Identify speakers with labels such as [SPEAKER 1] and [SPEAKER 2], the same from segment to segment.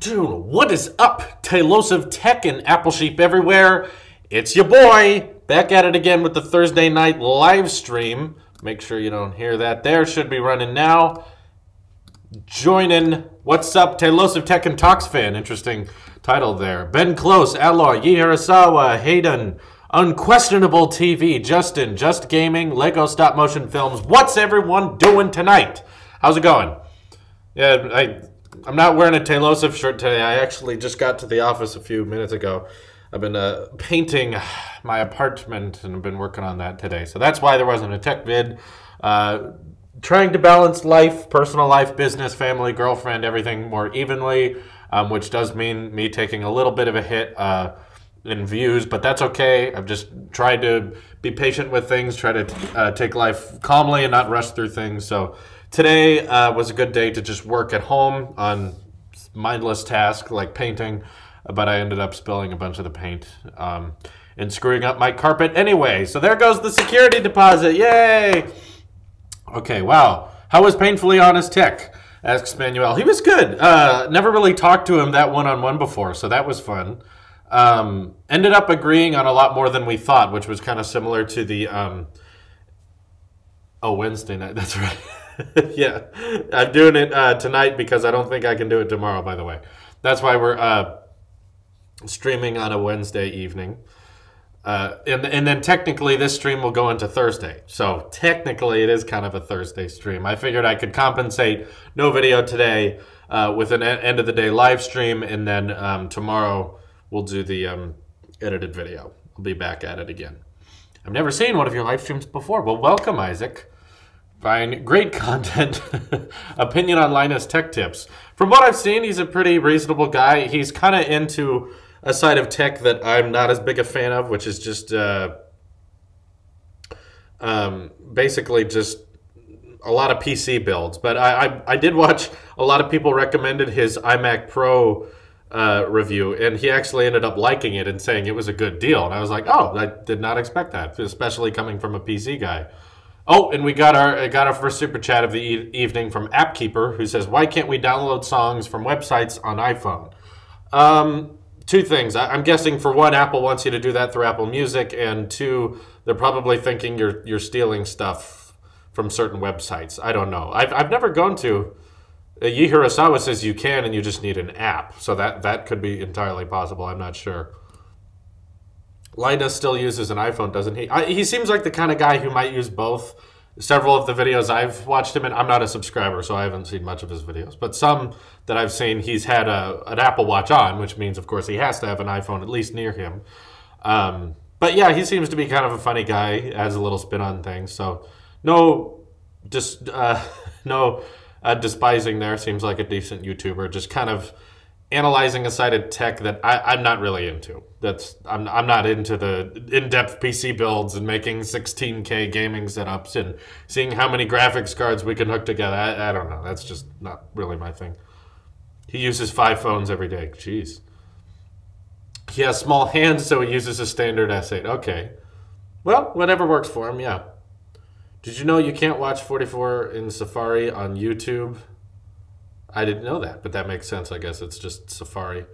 [SPEAKER 1] Dude, what is up, Tailosive Tech and Apple Sheep everywhere? It's your boy, back at it again with the Thursday night live stream. Make sure you don't hear that there. Should be running now. Joining, what's up, Tailosive Tech and Talks fan? Interesting title there. Ben Close, Alloy, Yi Hirasawa, Hayden, Unquestionable TV, Justin, Just Gaming, Lego Stop Motion Films. What's everyone doing tonight? How's it going? Yeah, I'm not wearing a Tailosive shirt today. I actually just got to the office a few minutes ago. I've been painting my apartment and I've been working on that today. So that's why there wasn't a tech vid. Trying to balance life, personal life, business, family, girlfriend, everything more evenly, which does mean me taking a little bit of a hit in views, but that's okay. I've just tried to be patient with things, try to take life calmly and not rush through things. So today was a good day to just work at home on mindless tasks like painting, but I ended up spilling a bunch of the paint and screwing up my carpet anyway. So there goes the security deposit. Yay! Okay, wow. How was Painfully Honest Tech? Asks Manuel. He was good. Never really talked to him that one-on-one before, so that was fun. Ended up agreeing on a lot more than we thought, which was kind of similar to the... Wednesday night. That's right. Yeah. I'm doing it tonight because I don't think I can do it tomorrow, by the way. That's why we're streaming on a Wednesday evening. And then technically this stream will go into Thursday. So technically it is kind of a Thursday stream. I figured I could compensate no video today with an end of the day live stream. And then tomorrow we'll do the edited video. I'll be back at it again. I've never seen one of your live streams before. Well, welcome, Isaac. Fine. Great content. Opinion on Linus Tech Tips. From what I've seen, he's a pretty reasonable guy. He's kind of into a side of tech that I'm not as big a fan of, which is just basically just a lot of PC builds. But I did watch a lot of people recommended his iMac Pro review, and he actually ended up liking it and saying it was a good deal. And I was like, oh, I did not expect that, especially coming from a PC guy. Oh, and we got our first super chat of the evening from AppKeeper, who says, why can't we download songs from websites on iPhone? Two things. I'm guessing, for one, Apple wants you to do that through Apple Music, and two, they're probably thinking you're stealing stuff from certain websites. I don't know. I've never gone to... Yi Hirasawa says you can, and you just need an app. So that could be entirely possible. I'm not sure. Linus still uses an iPhone, doesn't he? He seems like the kind of guy who might use both. Several of the videos I've watched him in, I'm not a subscriber, so I haven't seen much of his videos. But some that I've seen, he's had an Apple Watch on, which means, of course, he has to have an iPhone at least near him. But yeah, he seems to be kind of a funny guy, has a little spin on things. So no despising there. Seems like a decent YouTuber, just kind of analyzing a side of tech that I'm not really into. I'm not into the in-depth PC builds and making 16K gaming setups and seeing how many graphics cards we can hook together. I don't know. That's just not really my thing. He uses 5 phones every day. Jeez. He has small hands, so he uses a standard S8. Okay. Well, whatever works for him, yeah. Did you know you can't watch 44 in Safari on YouTube? I didn't know that, but that makes sense. I guess it's just Safari.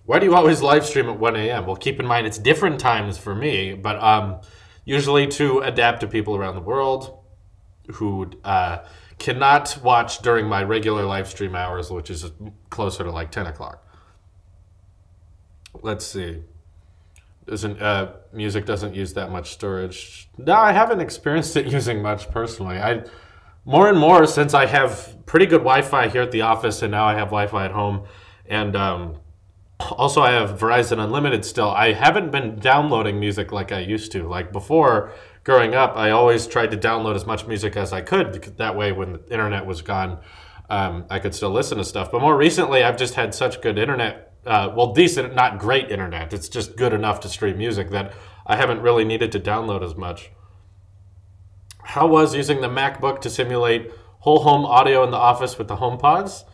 [SPEAKER 1] Why do you always live stream at 1 a.m.? Well, keep in mind it's different times for me, but usually to adapt to people around the world who cannot watch during my regular live stream hours, which is closer to like 10 o'clock. Let's see. Music doesn't use that much storage. No, I haven't experienced it using much personally. More and more, since I have pretty good Wi-Fi here at the office, and now I have Wi-Fi at home, and also I have Verizon Unlimited still, I haven't been downloading music like I used to. Like before, growing up, I always tried to download as much music as I could, because that way when the internet was gone, I could still listen to stuff. But more recently, I've just had such good internet, well, decent, not great internet. It's just good enough to stream music that I haven't really needed to download as much. How was using the MacBook to simulate whole home audio in the office with the HomePods?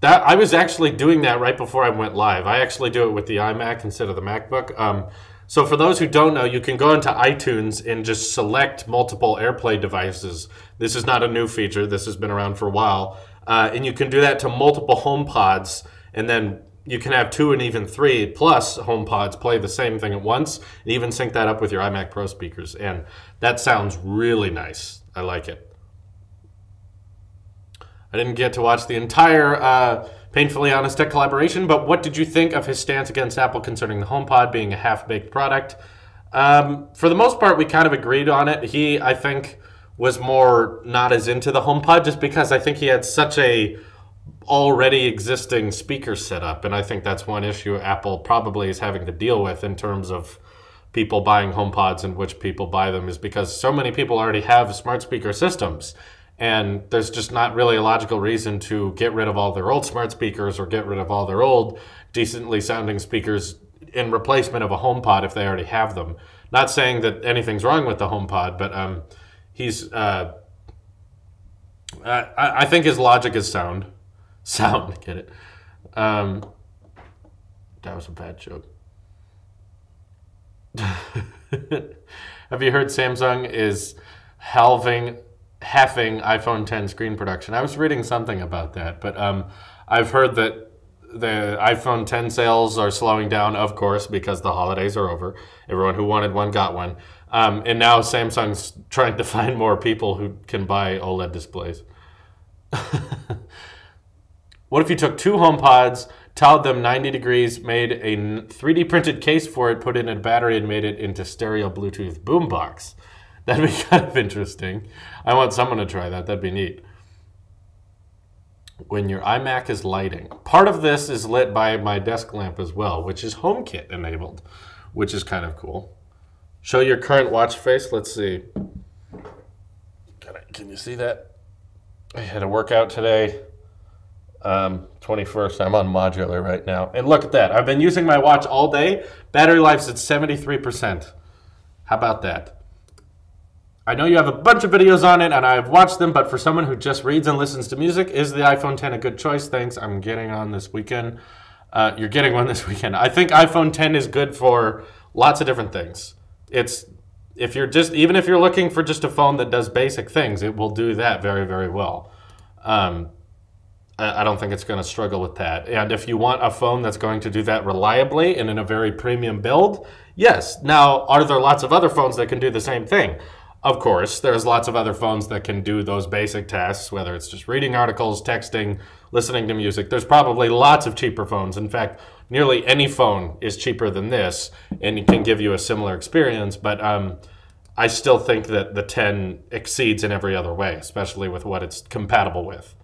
[SPEAKER 1] I was actually doing that right before I went live. I actually do it with the iMac instead of the MacBook. So for those who don't know, you can go into iTunes and just select multiple AirPlay devices. This is not a new feature. This has been around for a while. And you can do that to multiple HomePods, and then you can have 2 and even 3 plus HomePods play the same thing at once, and even sync that up with your iMac Pro speakers. And that sounds really nice. I like it. I didn't get to watch the entire Painfully Honest Tech collaboration, but what did you think of his stance against Apple concerning the HomePod being a half-baked product? For the most part, we kind of agreed on it. He, I think, was more not as into the HomePod just because I think he had such a already existing speaker setup, and I think that's one issue Apple probably is having to deal with in terms of people buying HomePods and which people buy them, is because so many people already have smart speaker systems. And there's just not really a logical reason to get rid of all their old smart speakers or get rid of all their old decently sounding speakers in replacement of a HomePod if they already have them. Not saying that anything's wrong with the HomePod, but I think his logic is sound. Get it? That was a bad joke. Have you heard Samsung is halving iPhone 10 screen production? I was reading something about that, but I've heard that the iPhone 10 sales are slowing down, of course, because the holidays are over. Everyone who wanted one got one. And now Samsung's trying to find more people who can buy OLED displays. What if you took 2 HomePods, tiled them 90 degrees, made a 3D printed case for it, put in a battery, and made it into stereo Bluetooth boombox? That'd be kind of interesting. I want someone to try that. That'd be neat. When your iMac is lighting. Part of this is lit by my desk lamp as well, which is HomeKit enabled, which is kind of cool. Show your current watch face. Let's see. Can you see that? I had a workout today. 21st. I'm on modular right now. And look at that. I've been using my watch all day. Battery life's at 73%. How about that? I know you have a bunch of videos on it, and I've watched them, but for someone who just reads and listens to music, is the iPhone 10 a good choice? Thanks. I'm getting on this weekend. You're getting one this weekend. I think iPhone 10 is good for lots of different things. Even if you're looking for just a phone that does basic things, it will do that very, very well. I don't think it's going to struggle with that. And if you want a phone that's going to do that reliably and in a very premium build, yes. Now, are there lots of other phones that can do the same thing? Of course, there's lots of other phones that can do those basic tasks, whether it's just reading articles, texting, listening to music. There's probably lots of cheaper phones. In fact, nearly any phone is cheaper than this, and it can give you a similar experience. But I still think that the 10 exceeds in every other way, especially with what it's compatible with.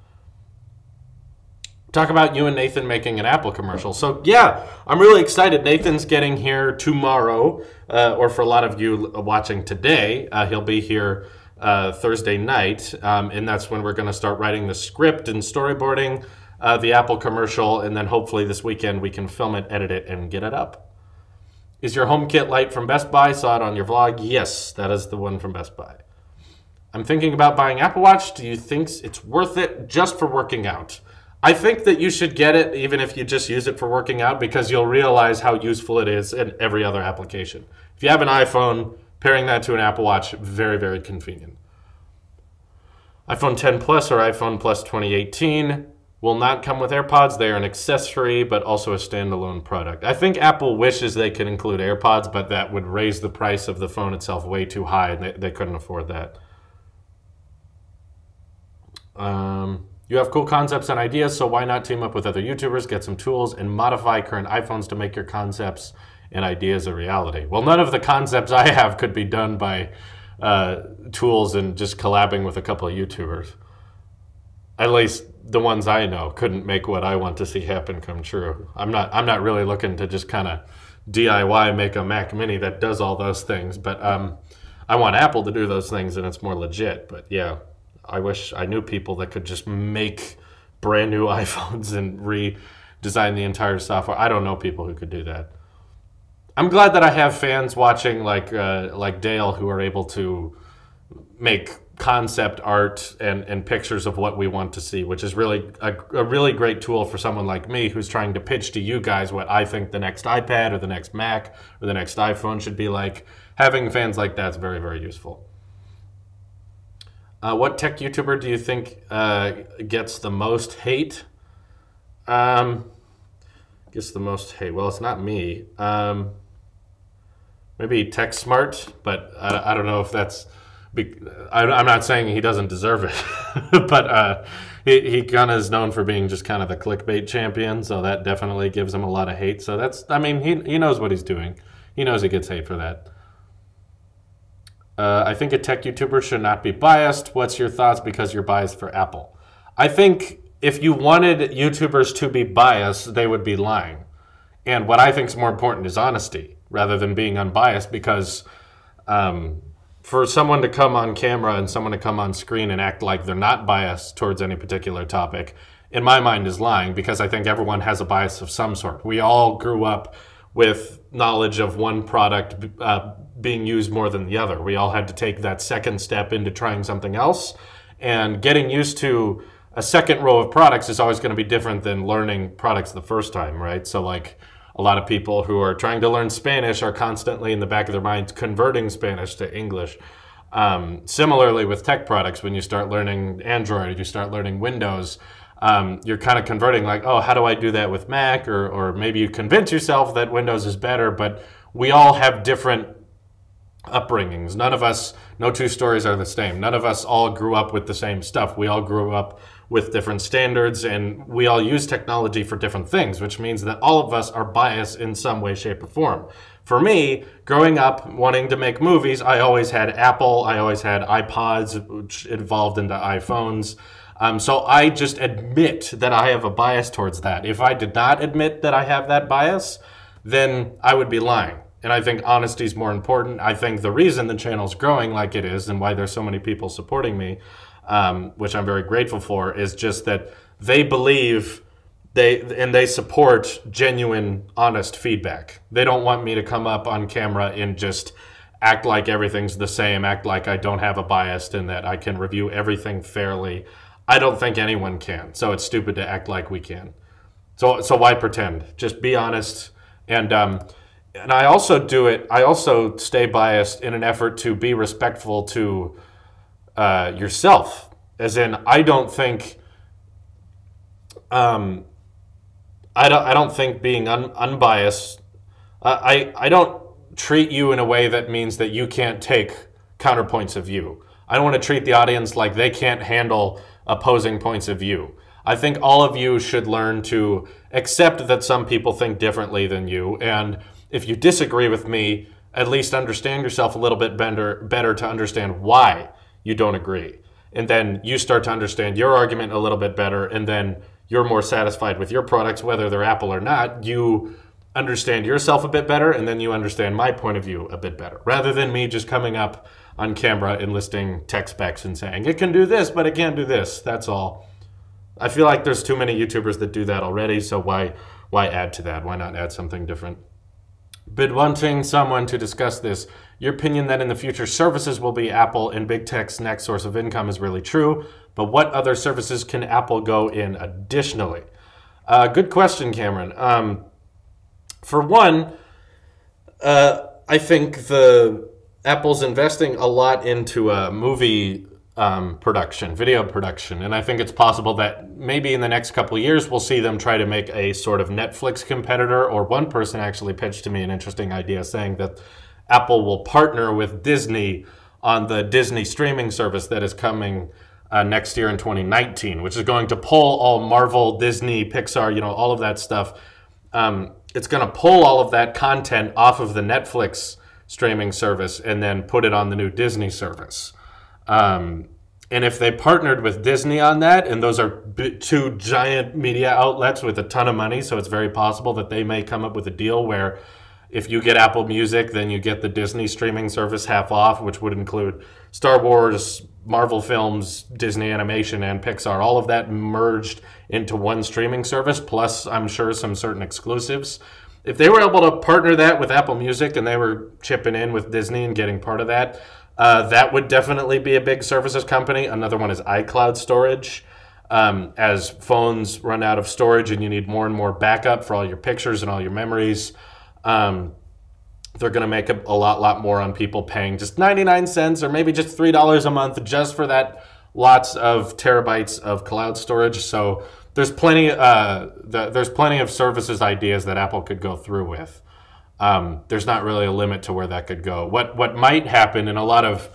[SPEAKER 1] Talk about you and Nathan making an Apple commercial. So yeah, I'm really excited. Nathan's getting here tomorrow, or for a lot of you watching today, he'll be here Thursday night, and that's when we're going to start writing the script and storyboarding the Apple commercial, and then hopefully this weekend we can film it, edit it, and get it up. Is your HomeKit light from Best Buy? Saw it on your vlog. Yes, that is the one from Best Buy. I'm thinking about buying Apple Watch. Do you think it's worth it just for working out? I think that you should get it even if you just use it for working out, because you'll realize how useful it is in every other application. If you have an iPhone, pairing that to an Apple Watch, very, very convenient. iPhone 10 Plus or iPhone Plus 2018 will not come with AirPods. They are an accessory, but also a standalone product. I think Apple wishes they could include AirPods, but that would raise the price of the phone itself way too high, and they couldn't afford that. You have cool concepts and ideas, so why not team up with other YouTubers, get some tools, and modify current iPhones to make your concepts and ideas a reality? Well, none of the concepts I have could be done by tools and just collabing with a couple of YouTubers. At least the ones I know couldn't make what I want to see happen come true. I'm not really looking to just kind of DIY make a Mac Mini that does all those things, but I want Apple to do those things and it's more legit. But yeah. I wish I knew people that could just make brand new iPhones and redesign the entire software. I don't know people who could do that. I'm glad that I have fans watching like Dale who are able to make concept art and pictures of what we want to see, which is really a really great tool for someone like me who's trying to pitch to you guys what I think the next iPad or the next Mac or the next iPhone should be like. Having fans like that's very, very useful. What tech YouTuber do you think gets the most hate? Gets the most hate. Well, it's not me. Maybe Tech Smart, but I don't know if that's... I'm not saying he doesn't deserve it, but he kind of is known for being just kind of the clickbait champion, so that definitely gives him a lot of hate. So that's, I mean, he knows what he's doing. He knows he gets hate for that. I think a tech YouTuber should not be biased. What's your thoughts because you're biased for Apple? I think if you wanted YouTubers to be biased, they would be lying. And what I think is more important is honesty rather than being unbiased, because for someone to come on camera and someone to come on screen and act like they're not biased towards any particular topic, in my mind is lying, because I think everyone has a bias of some sort. We all grew up with knowledge of one product being used more than the other. We all had to take that second step into trying something else, and getting used to a second row of products is always going to be different than learning products the first time, right? So like a lot of people who are trying to learn Spanish are constantly in the back of their minds converting Spanish to English. Similarly with tech products, when you start learning Android, you start learning Windows, you're kind of converting like, oh, how do I do that with Mac? Or maybe you convince yourself that Windows is better, but we all have different upbringings. None of us, no two stories are the same. None of us all grew up with the same stuff. We all grew up with different standards, and we all use technology for different things, which means that all of us are biased in some way, shape, or form. For me, growing up wanting to make movies, I always had Apple, I always had iPods, which evolved into iPhones. So I just admit that I have a bias towards that. If I did not admit that I have that bias, then I would be lying. And I think honesty is more important. I think the reason the channel's growing like it is and why there's so many people supporting me, which I'm very grateful for, is just that they believe they support genuine, honest feedback. They don't want me to come up on camera and just act like everything's the same, act like I don't have a bias and that I can review everything fairly. I don't think anyone can, so it's stupid to act like we can. So why pretend? Just be honest. And I also do it, I also stay biased in an effort to be respectful to yourself. As in, I don't think, I don't think being unbiased, I don't treat you in a way that means that you can't take counterpoints of view. I don't want to treat the audience like they can't handle opposing points of view. I think all of you should learn to accept that some people think differently than you, and if you disagree with me, at least understand yourself a little bit better to understand why you don't agree. And then you start to understand your argument a little bit better, and then you're more satisfied with your products, whether they're Apple or not. You understand yourself a bit better, and then you understand my point of view a bit better, rather than me just coming up on camera and listing tech specs and saying, it can do this, but it can't do this. That's all. I feel like there's too many YouTubers that do that already, so why add to that? Why not add something different? Been wanting someone to discuss this. Your opinion that in the future services will be Apple and big tech's next source of income is really true, but what other services can Apple go in additionally? Good question, Cameron. For one, I think Apple's investing a lot into movie production, video production, and I think it's possible that maybe in the next couple of years we'll see them try to make a sort of Netflix competitor, or one person actually pitched to me an interesting idea saying that Apple will partner with Disney on the Disney streaming service that is coming next year in 2019, which is going to pull all Marvel, Disney, Pixar, you know, all of that stuff. It's going to pull all of that content off of the Netflix streaming service and then put it on the new Disney service. And if they partnered with Disney on that, and those are two giant media outlets with a ton of money, so it's very possible that they may come up with a deal where if you get Apple Music, then you get the Disney streaming service half off, which would include Star Wars, Marvel films, Disney animation, and Pixar. All of that merged into one streaming service, plus I'm sure some certain exclusives. If they were able to partner that with Apple Music and they were chipping in with Disney and getting part of that, That would definitely be a big services company. Another one is Icloud Storage. As phones run out of storage and you need more and more backup for all your pictures and all your memories, they're going to make a lot more on people paying just 99 cents or maybe just $3 a month just for that lots of terabytes of cloud storage. So there's plenty of services ideas that Apple could go through with. There's not really a limit to where that could go. What might happen, and a lot of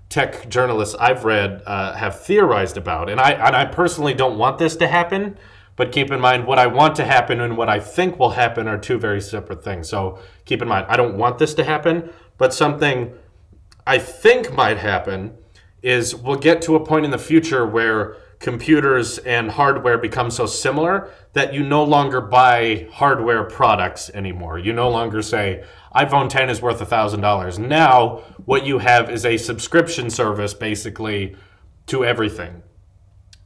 [SPEAKER 1] tech journalists I've read have theorized about, and I personally don't want this to happen, but keep in mind what I want to happen and what I think will happen are two very separate things. So keep in mind, I don't want this to happen, but something I think might happen is we'll get to a point in the future where computers and hardware become so similar that you no longer buy hardware products anymore. You no longer say, iPhone 10 is worth $1,000. Now, what you have is a subscription service, basically, to everything.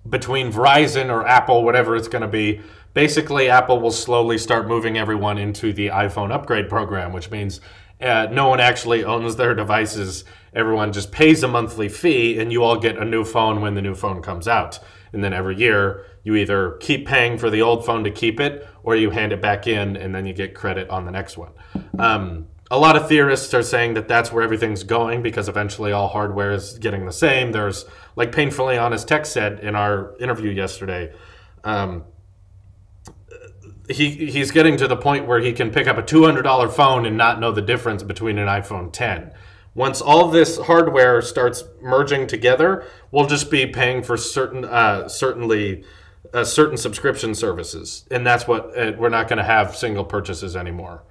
[SPEAKER 1] Between Verizon or Apple, whatever it's going to be, basically Apple will slowly start moving everyone into the iPhone upgrade program, which means no one actually owns their devices. Everyone just pays a monthly fee, and you all get a new phone when the new phone comes out. And then every year, you either keep paying for the old phone to keep it, or you hand it back in, and then you get credit on the next one. A lot of theorists are saying that that's where everything's going, because eventually all hardware is getting the same. There's, like Painfully Honest Tech said in our interview yesterday, he's getting to the point where he can pick up a $200 phone and not know the difference between an iPhone 10. Once all this hardware starts merging together, we'll just be paying for certain subscription services, and that's what we're not going to have single purchases anymore.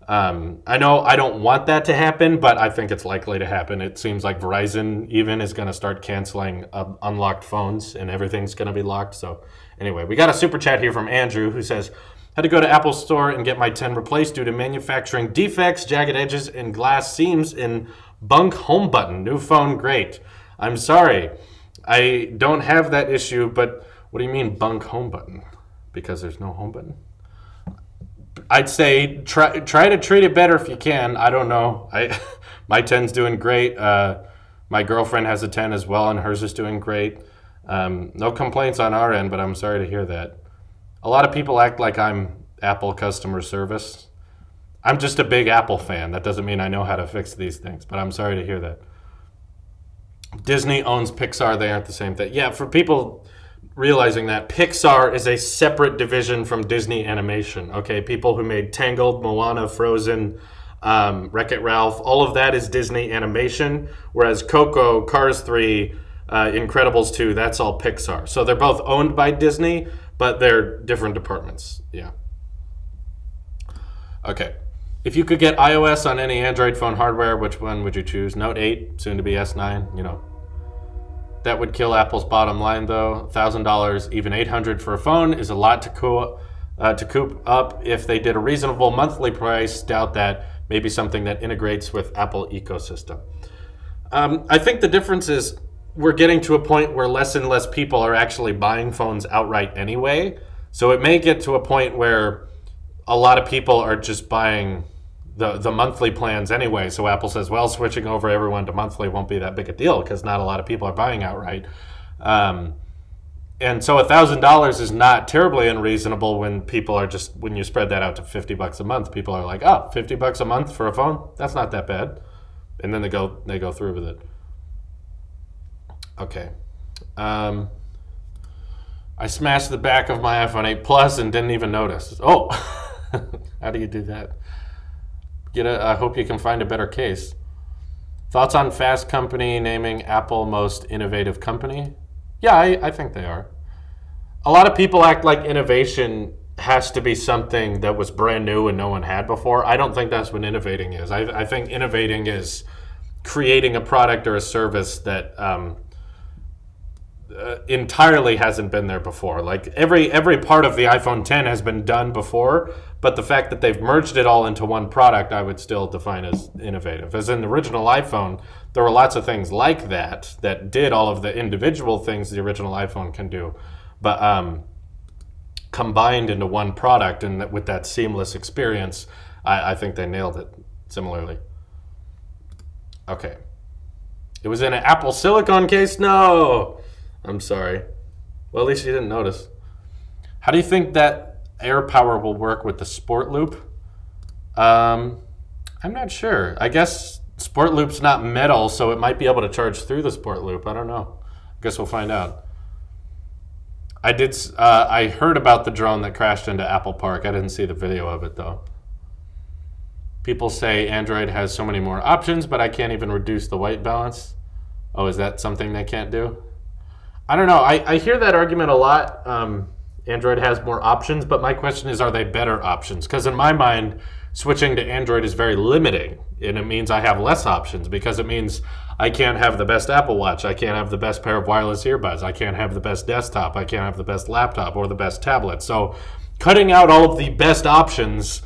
[SPEAKER 1] I know I don't want that to happen, but I think it's likely to happen. It seems like Verizon even is going to start canceling unlocked phones, and everything's going to be locked. So anyway, we got a super chat here from Andrew who says, had to go to Apple Store and get my 10 replaced due to manufacturing defects, jagged edges, and glass seams in bunk home button. New phone, great. I'm sorry. I don't have that issue, but what do you mean bunk home button? Because there's no home button? I'd say try to treat it better if you can. I don't know. My 10's doing great. My girlfriend has a 10 as well, and hers is doing great. No complaints on our end, but I'm sorry to hear that. A lot of people act like I'm Apple customer service. I'm just a big Apple fan. That doesn't mean I know how to fix these things, but I'm sorry to hear that. Disney owns Pixar. They aren't the same thing. Yeah, for people realizing that, Pixar is a separate division from Disney Animation. Okay, people who made Tangled, Moana, Frozen, Wreck-It Ralph, all of that is Disney Animation, whereas Coco, Cars 3, Incredibles 2, that's all Pixar. So they're both owned by Disney, but they're different departments. Yeah. Okay. If you could get iOS on any Android phone hardware, which one would you choose? Note 8, soon to be S9, you know. That would kill Apple's bottom line, though. $1,000, even $800 for a phone is a lot to coop up. If they did a reasonable monthly price, doubt that. Maybe something that integrates with Apple ecosystem. I think the difference is we're getting to a point where less and less people are actually buying phones outright anyway. So it may get to a point where a lot of people are just buying the monthly plans anyway. So Apple says, well, switching over everyone to monthly won't be that big a deal because not a lot of people are buying outright. And so $1,000 is not terribly unreasonable when people are just, when you spread that out to $50 a month, people are like, oh, $50 a month for a phone? That's not that bad. And then they go through with it. Okay. I smashed the back of my iPhone 8 Plus and didn't even notice. Oh, how do you do that? I hope you can find a better case. Thoughts on Fast Company naming Apple most innovative company? Yeah, I think they are. A lot of people act like innovation has to be something that was brand new and no one had before. I don't think that's what innovating is. I think innovating is creating a product or a service that entirely hasn't been there before. Like every part of the iPhone 10 has been done before, but the fact that they've merged it all into one product, I would still define as innovative. As in the original iPhone, there were lots of things like that did all of the individual things the original iPhone can do, but combined into one product and with that seamless experience, I think they nailed it similarly. Okay. It was in an Apple silicone case? No! I'm sorry. Well, at least you didn't notice. How do you think that air power will work with the Sport Loop? I'm not sure. I guess Sport Loop's not metal, so it might be able to charge through the Sport Loop. I don't know. I guess we'll find out. I heard about the drone that crashed into Apple Park. I didn't see the video of it, though. People say Android has so many more options, but I can't even reduce the white balance. Oh, is that something they can't do? I don't know. I hear that argument a lot. Android has more options, but my question is, are they better options? Because in my mind, switching to Android is very limiting, and it means I have less options because it means I can't have the best Apple Watch, I can't have the best pair of wireless earbuds, I can't have the best desktop, I can't have the best laptop or the best tablet. So cutting out all of the best options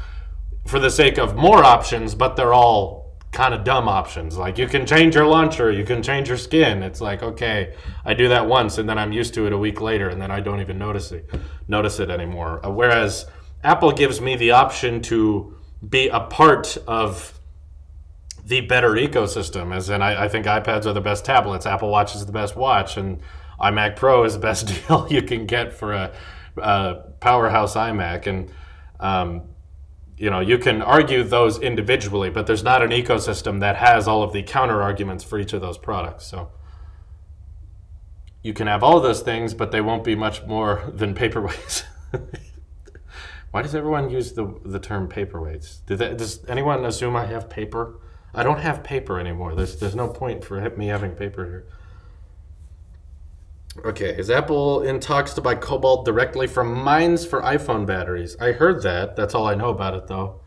[SPEAKER 1] for the sake of more options, but they're all kind of dumb options. Like, you can change your launcher, you can change your skin. It's like, okay, I do that once and then I'm used to it a week later and then I don't even notice it anymore. Whereas Apple gives me the option to be a part of the better ecosystem, as in I think iPads are the best tablets, Apple Watch is the best watch, and iMac Pro is the best deal you can get for a powerhouse iMac. And you know, you can argue those individually, but there's not an ecosystem that has all of the counter arguments for each of those products. So you can have all of those things, but they won't be much more than paperweights. Why does everyone use the term paperweights? Does anyone assume I have paper? I don't have paper anymore. There's no point for me having paper here. Okay, is Apple in talks to buy cobalt directly from mines for iPhone batteries? I heard that. That's all I know about it, though.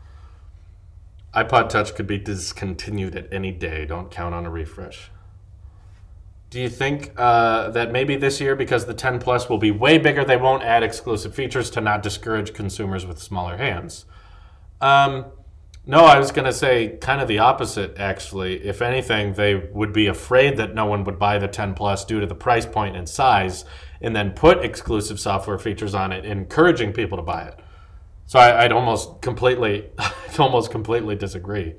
[SPEAKER 1] iPod Touch could be discontinued at any day. Don't count on a refresh. Do you think that maybe this year, because the 10 Plus will be way bigger, they won't add exclusive features to not discourage consumers with smaller hands? No, I was going to say kind of the opposite, actually. If anything, they would be afraid that no one would buy the 10 Plus due to the price point and size, and then put exclusive software features on it, encouraging people to buy it. So I'd almost completely disagree.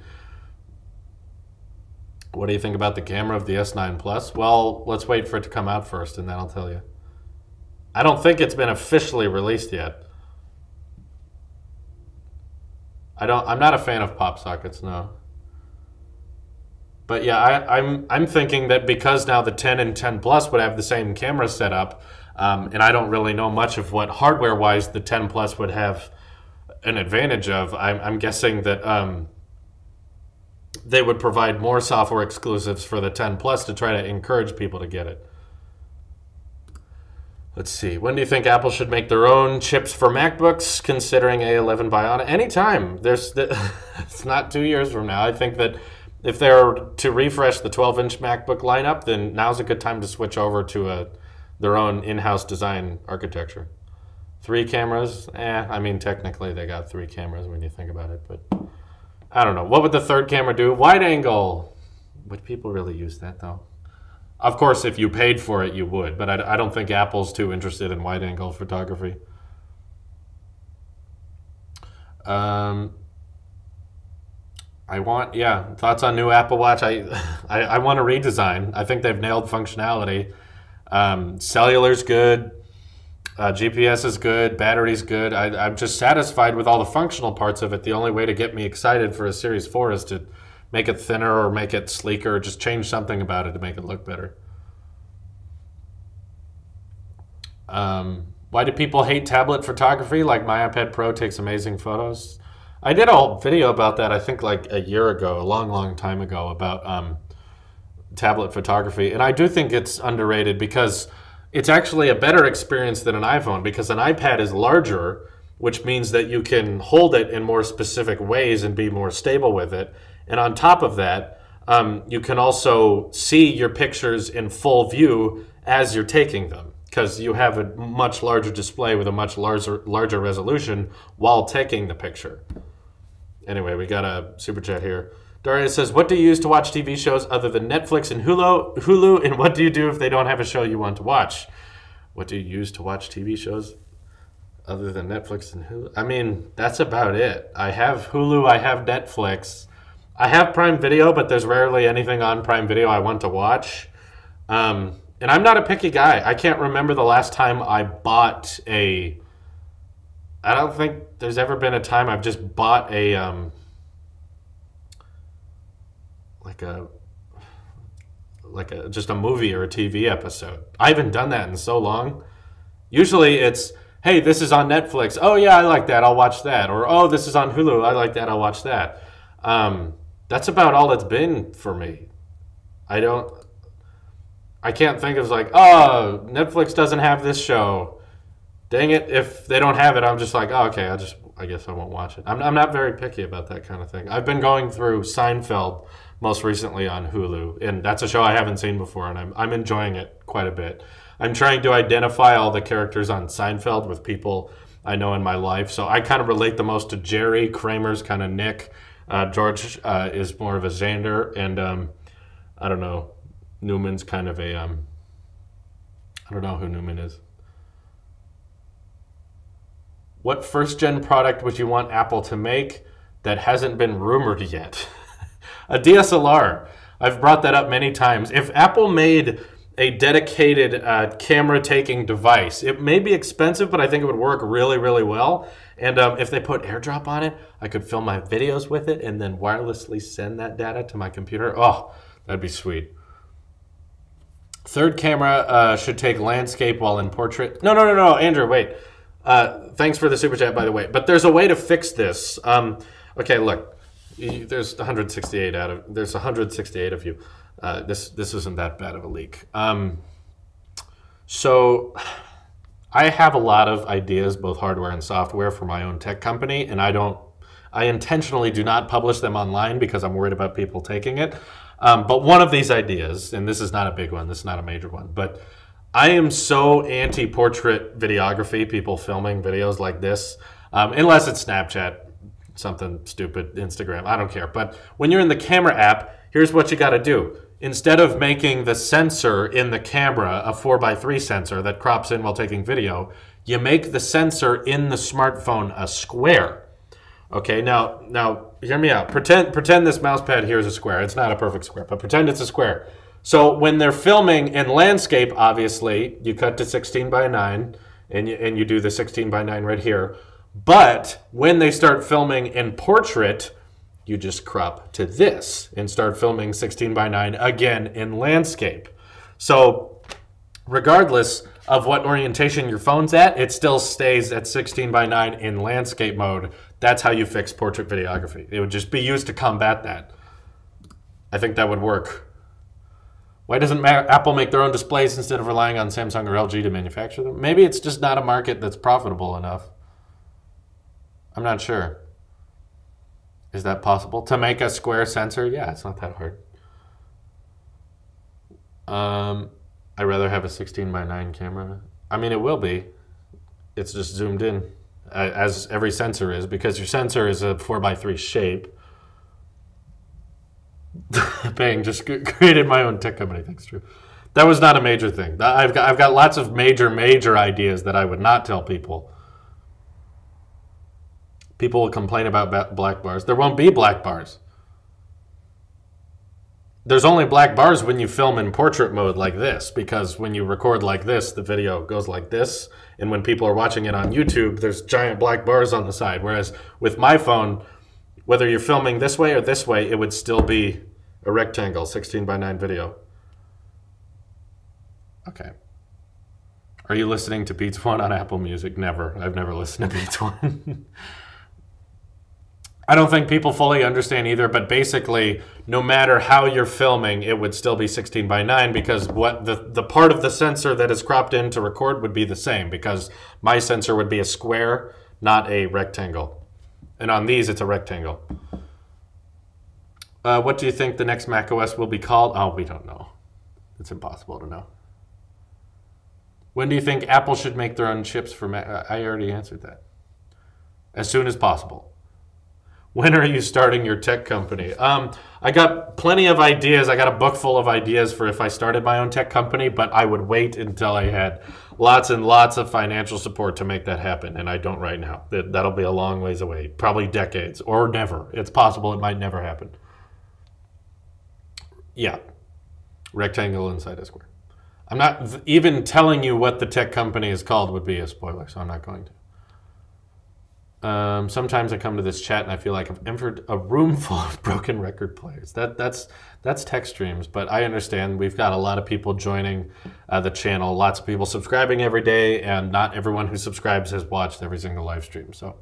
[SPEAKER 1] What do you think about the camera of the S9 Plus? Well, let's wait for it to come out first, and then I'll tell you. I don't think it's been officially released yet. I'm not a fan of pop sockets, no. But yeah, I'm thinking that because now the 10 and 10 Plus would have the same camera setup, and I don't really know much of what hardware-wise the 10 Plus would have an advantage of. I'm guessing that they would provide more software exclusives for the 10 Plus to try to encourage people to get it. Let's see. When do you think Apple should make their own chips for MacBooks, considering A11 Bionic? Anytime. It's not 2 years from now. I think that if they're to refresh the 12-inch MacBook lineup, then now's a good time to switch over to their own in-house design architecture. 3 cameras? I mean, technically they got 3 cameras when you think about it, but I don't know. What would the third camera do? Wide angle. Would people really use that, though? Of course, if you paid for it, you would, but I don't think Apple's too interested in wide-angle photography. Thoughts on new Apple Watch. I want a redesign. I think they've nailed functionality. Cellular's good. GPS is good. Battery's good. I'm just satisfied with all the functional parts of it. The only way to get me excited for a Series 4 is to make it thinner or make it sleeker, or just change something about it to make it look better. Why do people hate tablet photography? Like, my iPad Pro takes amazing photos. I did a whole video about that, I think like a year ago, a long time ago, about tablet photography. And I do think it's underrated because it's actually a better experience than an iPhone, because an iPad is larger, which means that you can hold it in more specific ways and be more stable with it. And on top of that, you can also see your pictures in full view as you're taking them, because you have a much larger display with a much larger resolution while taking the picture. Anyway, we got a super chat here. Daria says, what do you use to watch TV shows other than Netflix and Hulu, and what do you do if they don't have a show you want to watch? What do you use to watch TV shows other than Netflix and Hulu? I mean, that's about it. I have Hulu, I have Netflix. I have Prime Video, but there's rarely anything on Prime Video I want to watch. And I'm not a picky guy. I can't remember the last time I bought a... I don't think there's ever been a time I've just bought a... just a movie or a TV episode. I haven't done that in so long. Usually it's, hey, this is on Netflix. Oh yeah, I like that. I'll watch that. Or, oh, this is on Hulu. I like that. I'll watch that. That's about all it's been for me. I can't think of like, oh, Netflix doesn't have this show. Dang it. If they don't have it, I'm just like, oh, okay, I guess I won't watch it. I'm not very picky about that kind of thing. I've been going through Seinfeld most recently on Hulu, and that's a show I haven't seen before, and I'm enjoying it quite a bit. I'm trying to identify all the characters on Seinfeld with people I know in my life, so I kind of relate the most to Jerry. Kramer's kind of Nick. George is more of a Xander, and I don't know, Newman's kind of a, I don't know who Newman is. What first-gen product would you want Apple to make that hasn't been rumored yet? A DSLR. I've brought that up many times. If Apple made a dedicated camera-taking device, it may be expensive, but I think it would work really, really well. And if they put AirDrop on it, I could film my videos with it and then wirelessly send that data to my computer. Oh, that'd be sweet. Third camera should take landscape while in portrait. No, Andrew, wait. Thanks for the super chat, by the way. But there's a way to fix this. Okay, look. There's 168 of you. This isn't that bad of a leak. So I have a lot of ideas, both hardware and software, for my own tech company, and I intentionally do not publish them online because I'm worried about people taking it. But one of these ideas, and this is not a big one, this is not a major one, but I am so anti-portrait videography, people filming videos like this, unless it's Snapchat, something stupid, Instagram, I don't care. But when you're in the camera app, here's what you got to do. Instead of making the sensor in the camera a 4:3 sensor that crops in while taking video, you make the sensor in the smartphone a square. Okay, now hear me out. Pretend this mouse pad here is a square. It's not a perfect square, but pretend it's a square. So when they're filming in landscape, obviously, you cut to 16:9, and you do the 16:9 right here. But when they start filming in portrait, you just crop to this and start filming 16:9 again in landscape. So regardless of what orientation your phone's at, it still stays at 16:9 in landscape mode. That's how you fix portrait videography. It would just be used to combat that. I think that would work. Why doesn't Apple make their own displays instead of relying on Samsung or LG to manufacture them? Maybe it's just not a market that's profitable enough. I'm not sure. Is that possible? To make a square sensor? Yeah, it's not that hard. I'd rather have a 16:9 camera. I mean, it will be. It's just zoomed in, as every sensor is, because your sensor is a 4:3 shape. Bang, just created my own tech company. Thanks, Drew. That was not a major thing. I've got lots of major ideas that I would not tell people. People will complain about black bars. There won't be black bars. There's only black bars when you film in portrait mode like this, because when you record like this, the video goes like this, and when people are watching it on YouTube, there's giant black bars on the side. Whereas with my phone, whether you're filming this way or this way, it would still be a rectangle, 16:9 video. Okay. Are you listening to Beats One on Apple Music? Never. I've never listened to Beats One. I don't think people fully understand either, but basically, no matter how you're filming, it would still be 16:9 because what the part of the sensor that is cropped in to record would be the same, because my sensor would be a square, not a rectangle. And on these, it's a rectangle. What do you think the next macOS will be called? Oh, we don't know. It's impossible to know. When do you think Apple should make their own chips for Mac? I already answered that. As soon as possible. When are you starting your tech company? I got plenty of ideas. I got a book full of ideas for if I started my own tech company, but I would wait until I had lots and lots of financial support to make that happen, and I don't right now. That'll be a long ways away, probably decades or never. It's possible it might never happen. Yeah. Rectangle inside a square. I'm not even telling you what the tech company is called would be a spoiler, so I'm not going to. Sometimes I come to this chat and I feel like I've entered a room full of broken record players. That's tech streams, but I understand we've got a lot of people joining the channel, lots of people subscribing every day, and not everyone who subscribes has watched every single live stream. So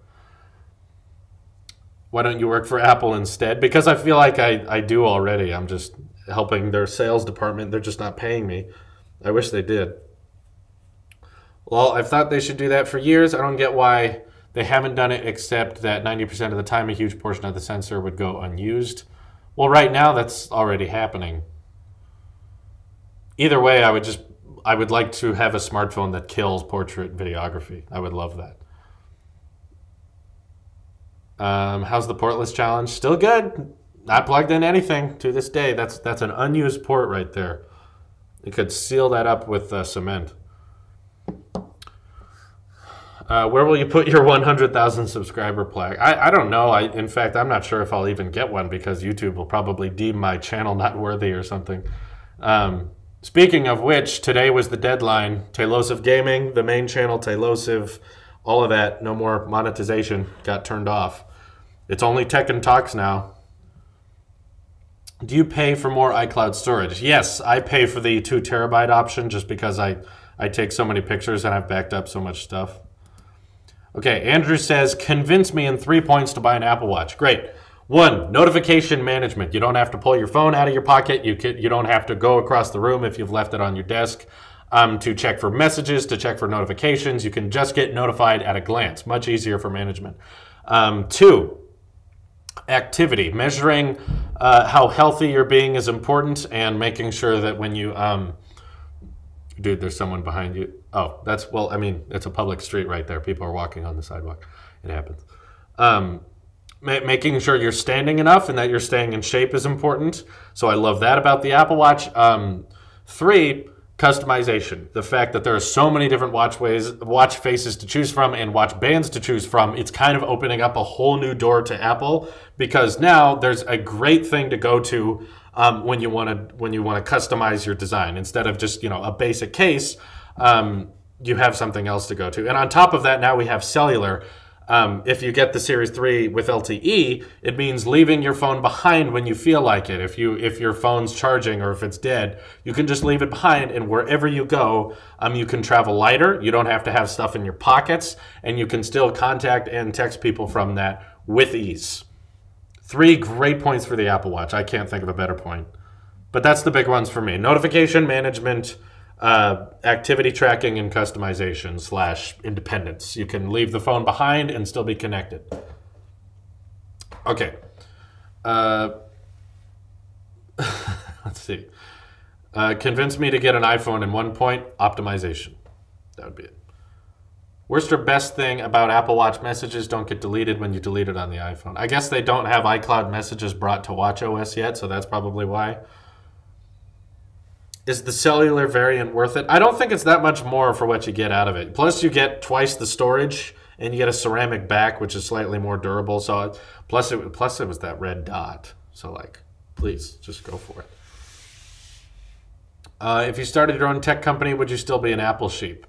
[SPEAKER 1] why don't you work for Apple instead? Because I feel like I do already. I'm just helping their sales department. They're just not paying me. I wish they did. Well, I've thought they should do that for years. I don't get why they haven't done it, except that 90% of the time a huge portion of the sensor would go unused. Well, right now that's already happening. Either way, I would like to have a smartphone that kills portrait videography. I would love that. How's the portless challenge? Still good. Not plugged in anything to this day. That's an unused port right there. You could seal that up with cement. Where will you put your 100,000 subscriber plaque? I don't know. In fact, I'm not sure if I'll even get one because YouTube will probably deem my channel not worthy or something. Speaking of which, today was the deadline. Tailosive Gaming, the main channel, Tailosive, all of that, no more monetization, got turned off. It's only Tech and Talks now. Do you pay for more iCloud storage? Yes, I pay for the 2 terabyte option just because I take so many pictures and I've backed up so much stuff. Okay, Andrew says, convince me in 3 points to buy an Apple Watch. Great. 1, notification management. You don't have to pull your phone out of your pocket. You don't have to go across the room if you've left it on your desk to check for messages, to check for notifications. You can just get notified at a glance. Much easier for management. 2, activity. Measuring how healthy you're being is important, and making sure that when you... Dude, there's someone behind you. Oh, that's, well, I mean, it's a public street right there. People are walking on the sidewalk. It happens. Making sure you're standing enough and that you're staying in shape is important. So I love that about the Apple Watch. 3, customization. The fact that there are so many different watch faces to choose from and watch bands to choose from, it's kind of opening up a whole new door to Apple, because now there's a great thing to go to when you want to customize your design. Instead of just, a basic case, you have something else to go to. And on top of that, now we have cellular. If you get the Series 3 with LTE, it means leaving your phone behind when you feel like it. If your phone's charging or if it's dead, you can just leave it behind, and wherever you go, you can travel lighter. You don't have to have stuff in your pockets, and you can still contact and text people from that with ease. 3 great points for the Apple Watch. I can't think of a better point. But that's the big ones for me. Notification management, activity tracking, and customization / independence. You can leave the phone behind and still be connected. Okay. Let's see. Convince me to get an iPhone in 1 point. Optimization. That would be it. Worst or best thing about Apple Watch messages don't get deleted when you delete it on the iPhone. I guess they don't have iCloud messages brought to watchOS yet, so that's probably why. Is the cellular variant worth it? I don't think it's that much more for what you get out of it. Plus, you get twice the storage, and you get a ceramic back, which is slightly more durable. So, plus it was that red dot. So, please, just go for it. If you started your own tech company, would you still be an Apple sheep?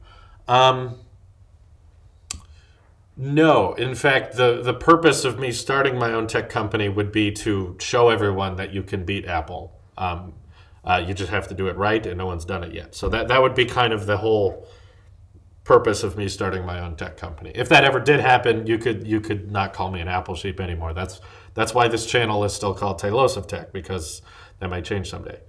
[SPEAKER 1] No. In fact, the purpose of me starting my own tech company would be to show everyone that you can beat Apple. You just have to do it right, and no one's done it yet. So that would be kind of the whole purpose of me starting my own tech company. If that ever did happen, you could not call me an Apple sheep anymore. That's why this channel is still called Tailosive Tech, because that might change someday.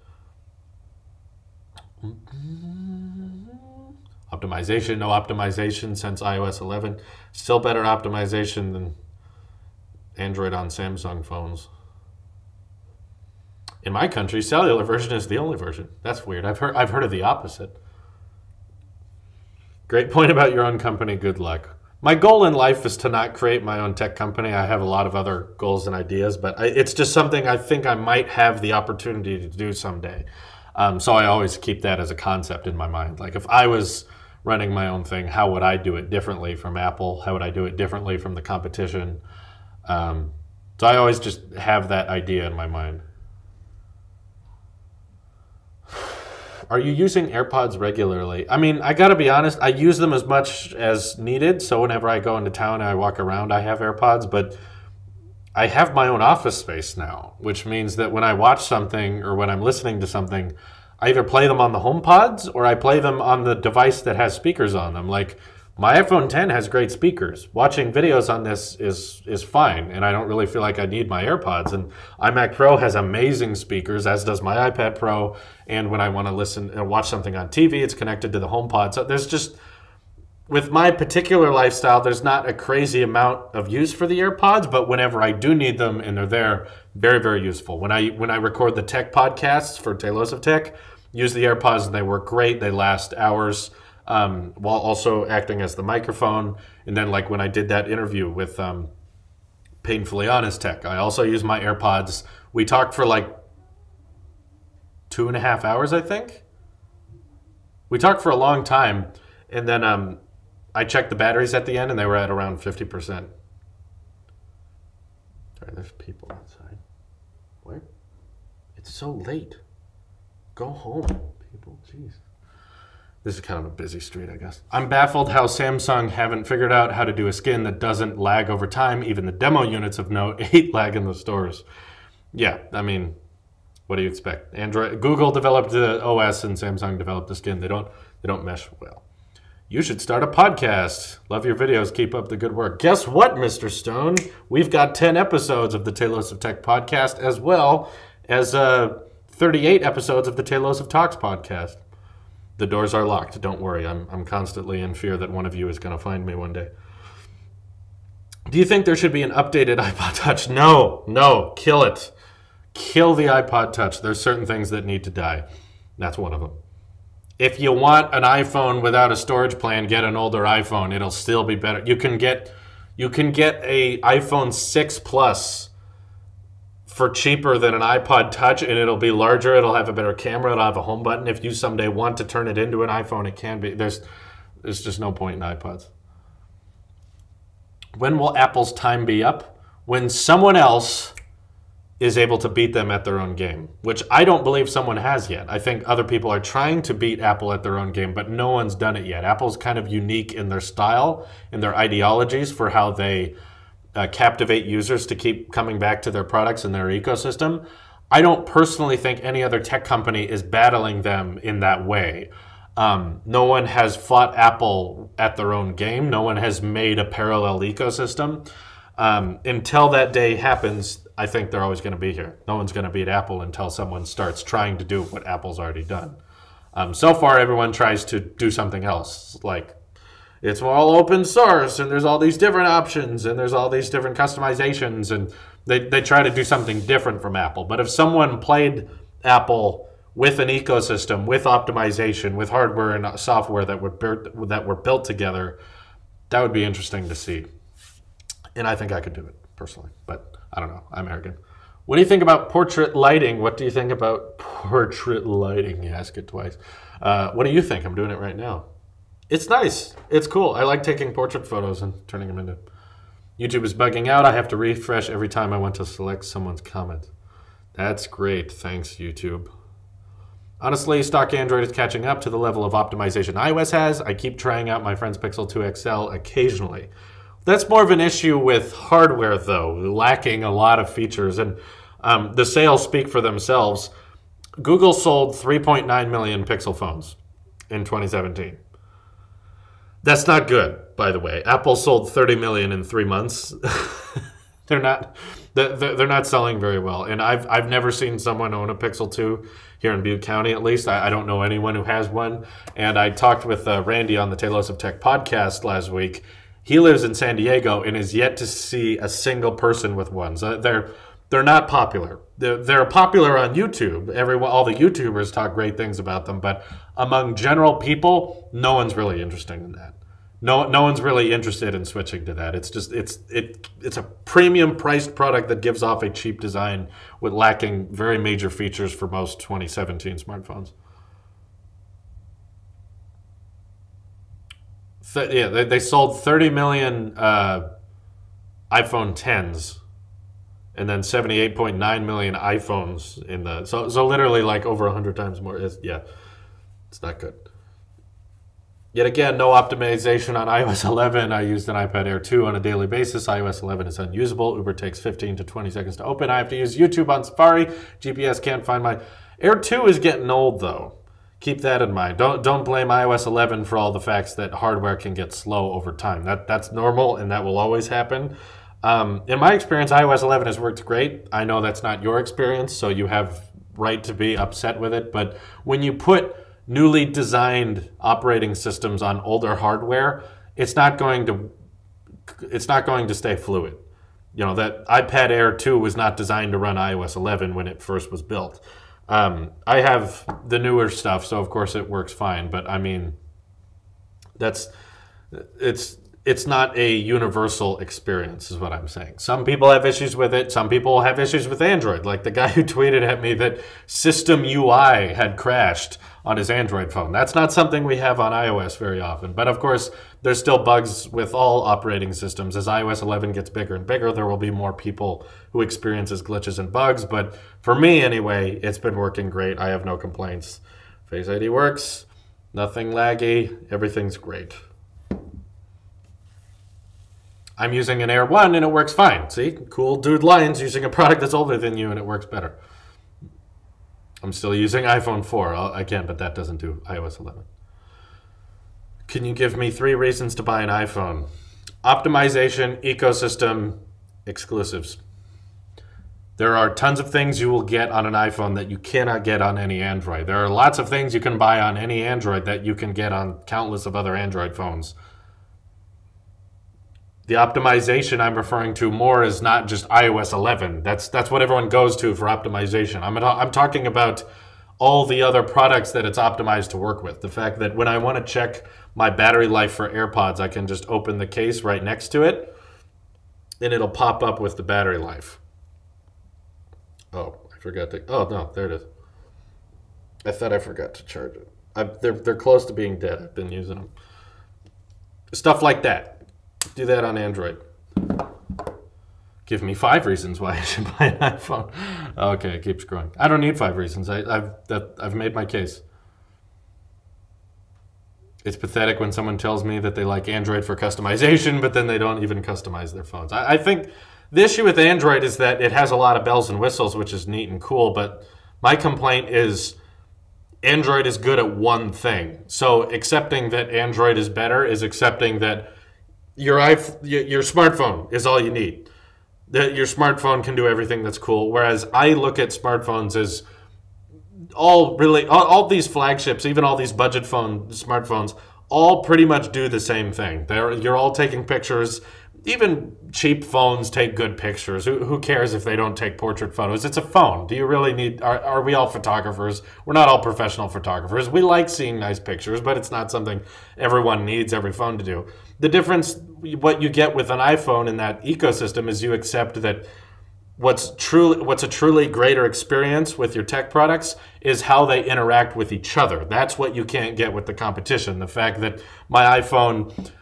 [SPEAKER 1] Optimization, no optimization since iOS 11. Still better optimization than Android on Samsung phones. In my country, cellular version is the only version. That's weird. I've heard of the opposite. Great point about your own company. Good luck. My goal in life is to not create my own tech company. I have a lot of other goals and ideas, but it's just something I think I might have the opportunity to do someday. So I always keep that as a concept in my mind. Like, if I was running my own thing, how would I do it differently from Apple? How would I do it differently from the competition? So I always just have that idea in my mind. Are you using AirPods regularly? I mean, I gotta be honest, I use them as much as needed. So whenever I go into town and I walk around, I have AirPods, but I have my own office space now, which means that when I watch something or when I'm listening to something, I either play them on the HomePods or I play them on the device that has speakers on them. Like, my iPhone 10 has great speakers. Watching videos on this is fine, and I don't really feel like I need my AirPods. And iMac Pro has amazing speakers, as does my iPad Pro. And when I want to listen and watch something on TV, it's connected to the HomePod. So there's just, with my particular lifestyle, there's not a crazy amount of use for the AirPods, but whenever I do need them and they're there, very, very useful. When I record the tech podcasts for Talos of Tech, use the AirPods and they work great. They last hours. While also acting as the microphone. And then like when I did that interview with Painfully Honest Tech, I also used my AirPods. We talked for like 2.5 hours, I think. We talked for a long time. And then I checked the batteries at the end and they were at around 50%. Sorry, there's people outside. What? It's so late. Go home, people. Jeez. This is kind of a busy street, I guess. I'm baffled how Samsung haven't figured out how to do a skin that doesn't lag over time. Even the demo units of Note 8 lag in the stores. Yeah, I mean, what do you expect? Google developed the OS and Samsung developed the skin. They don't mesh well. You should start a podcast. Love your videos. Keep up the good work. Guess what, Mr. Stone? We've got 10 episodes of the Talos of Tech podcast, as well as 38 episodes of the Talos of Talks podcast. The doors are locked. Don't worry. I'm constantly in fear that one of you is going to find me one day. Do you think there should be an updated iPod Touch? No. Kill it. Kill the iPod Touch. There's certain things that need to die. That's one of them. If you want an iPhone without a storage plan, get an older iPhone. It'll still be better. You can get a iPhone 6 Plus for cheaper than an iPod Touch, and it'll be larger. It'll have a better camera. It'll have a home button. If you someday want to turn it into an iPhone, it can be. There's just no point in iPods. When will Apple's time be up? When someone else is able to beat them at their own game, which I don't believe someone has yet. I think other people are trying to beat Apple at their own game, but no one's done it yet. Apple's kind of unique in their style and their ideologies for how they captivate users to keep coming back to their products and their ecosystem. I don't personally think any other tech company is battling them in that way. No one has fought Apple at their own game. No one has made a parallel ecosystem. Until that day happens, I think they're always going to be here. No one's going to beat Apple until someone starts trying to do what Apple's already done. So far, everyone tries to do something else, like it's all open source, and there's all these different options, and there's all these different customizations, and they try to do something different from Apple. But if someone played Apple with an ecosystem, with optimization, with hardware and software that were built together, that would be interesting to see. And I think I could do it, personally. But I don't know. I'm arrogant. What do you think about portrait lighting? What do you think about portrait lighting? You ask it twice. What do you think? I'm doing it right now. It's nice. It's cool. I like taking portrait photos and turning them into... YouTube is bugging out. I have to refresh every time I want to select someone's comment. That's great. Thanks, YouTube. Honestly, stock Android is catching up to the level of optimization iOS has. I keep trying out my friend's Pixel 2 XL occasionally. That's more of an issue with hardware, though, lacking a lot of features. And the sales speak for themselves. Google sold 3.9 million Pixel phones in 2017. That's not good, by the way. Apple sold 30 million in 3 months. They're not selling very well. And I've never seen someone own a Pixel 2 here in Butte County, at least. I don't know anyone who has one. And I talked with Randy on the Talos of Tech podcast last week. He lives in San Diego and is yet to see a single person with one. So they're not popular. They're popular on YouTube. All the YouTubers talk great things about them, but among general people, no one's really interested in that. No one's really interested in switching to that. It's just it's a premium priced product that gives off a cheap design with lacking very major features for most 2017 smartphones. They sold 30 million iPhone 10s. And then 78.9 million iPhones in the so literally like over 100 times more. Yeah, It's not good. Yet again, no optimization on iOS 11. I used an iPad Air 2 on a daily basis. iOS 11 is unusable. Uber takes 15 to 20 seconds to open. I have to use YouTube on Safari. GPS can't find my... Air 2 is getting old, though. Keep that in mind. Don't blame iOS 11 for all the facts that hardware can get slow over time. That's normal, and that will always happen. In my experience, iOS 11 has worked great. I know that's not your experience, so you have right to be upset with it. But when you put newly designed operating systems on older hardware, it's not going to stay fluid. You know, that iPad Air 2 was not designed to run iOS 11 when it first was built. I have the newer stuff, so of course it works fine. But I mean, it's not a universal experience, is what I'm saying. Some people have issues with it. Some people have issues with Android, like the guy who tweeted at me that System UI had crashed on his Android phone. That's not something we have on iOS very often. But of course, there's still bugs with all operating systems. As iOS 11 gets bigger and bigger, there will be more people who experiences glitches and bugs. But for me, anyway, it's been working great. I have no complaints. Face ID works, nothing laggy, everything's great. I'm using an Air 1 and it works fine. See? Cool dude Lions using a product that's older than you and it works better. I'm still using iPhone 4 again, but that doesn't do iOS 11. Can you give me 3 reasons to buy an iPhone? Optimization, ecosystem, exclusives. There are tons of things you will get on an iPhone that you cannot get on any Android. There are lots of things you can buy on any Android that you can get on countless of other Android phones. The optimization I'm referring to more is not just iOS 11. That's what everyone goes to for optimization. I'm talking about all the other products that it's optimized to work with. The fact that when I want to check my battery life for AirPods, I can just open the case right next to it, and it'll pop up with the battery life. Oh, I forgot to... Oh, no, there it is. I thought I forgot to charge it. They're close to being dead. I've been using them. Stuff like that. Do that on Android. Give me 5 reasons why I should buy an iPhone. Okay, it keeps growing. I don't need 5 reasons. I've made my case. It's pathetic when someone tells me that they like Android for customization, but then they don't even customize their phones. I think the issue with Android is that it has a lot of bells and whistles, which is neat and cool, but my complaint is Android is good at one thing. So accepting that Android is better is accepting that your smartphone is all you need. Your smartphone can do everything that's cool. Whereas I look at smartphones as all these flagships, even all these budget smartphones, all pretty much do the same thing. You're all taking pictures. Even cheap phones take good pictures. Who cares if they don't take portrait photos? It's a phone. Do you really need... Are we all photographers? We're not all professional photographers. We like seeing nice pictures, but it's not something everyone needs every phone to do. The difference, what you get with an iPhone in that ecosystem is you accept that what's a truly greater experience with your tech products is how they interact with each other. That's what you can't get with the competition. The fact that my iPhone...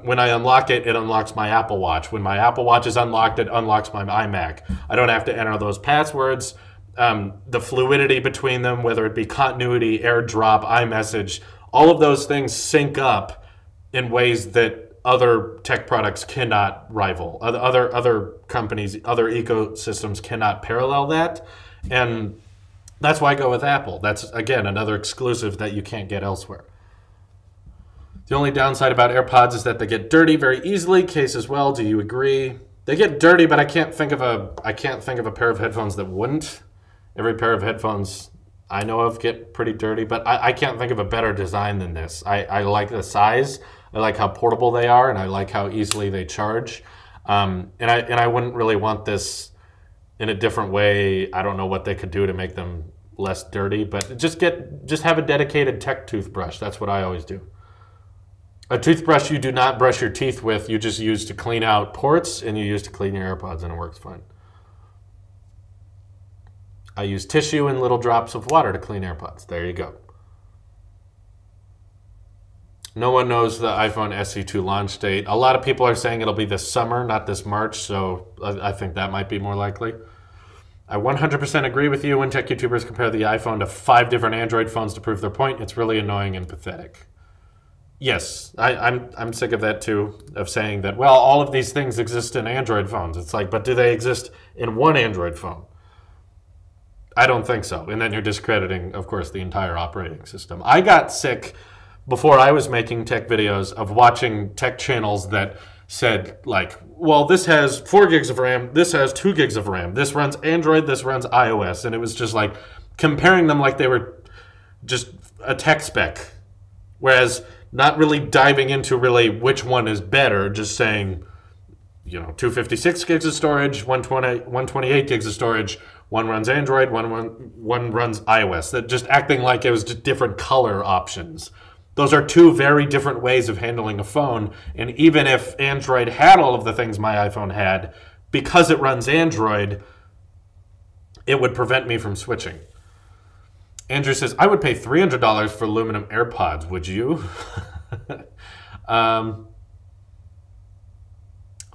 [SPEAKER 1] when I unlock it, it unlocks my Apple Watch. When my Apple Watch is unlocked, it unlocks my iMac. I don't have to enter those passwords. The fluidity between them, whether it be continuity, AirDrop, iMessage, all of those things sync up in ways that other tech products cannot rival. Other companies, other ecosystems cannot parallel that. And that's why I go with Apple. That's, again, another exclusive that you can't get elsewhere. The only downside about AirPods is that they get dirty very easily. Case as well. Do you agree? They get dirty, but I can't think of a pair of headphones that wouldn't. Every pair of headphones I know of get pretty dirty, but I can't think of a better design than this. I like the size. I like how portable they are, and I like how easily they charge. And I wouldn't really want this in a different way. I don't know what they could do to make them less dirty, but just have a dedicated tech toothbrush. That's what I always do. A toothbrush you do not brush your teeth with, you just use to clean out ports, and you use to clean your AirPods, and it works fine. I use tissue and little drops of water to clean AirPods. There you go. No one knows the iPhone SE2 launch date. A lot of people are saying it'll be this summer, not this March, so I think that might be more likely. I 100% agree with you when tech YouTubers compare the iPhone to 5 different Android phones to prove their point. It's really annoying and pathetic. Yes, I'm sick of that too, of saying that, well, all of these things exist in Android phones. It's like, but do they exist in one Android phone? I don't think so. And then you're discrediting, of course, the entire operating system. I got sick before I was making tech videos of watching tech channels that said, like, well, this has 4 gigs of RAM, this has 2 gigs of RAM, this runs Android, this runs iOS. And it was just like comparing them like they were just a tech spec. Whereas not really diving into really which one is better, just saying, you know, 256 gigs of storage, 128 gigs of storage, one runs Android, one runs iOS. That just acting like it was just different color options. Those are 2 very different ways of handling a phone. And even if Android had all of the things my iPhone had, because it runs Android, it would prevent me from switching. Andrew says, I would pay $300 for aluminum AirPods. Would you?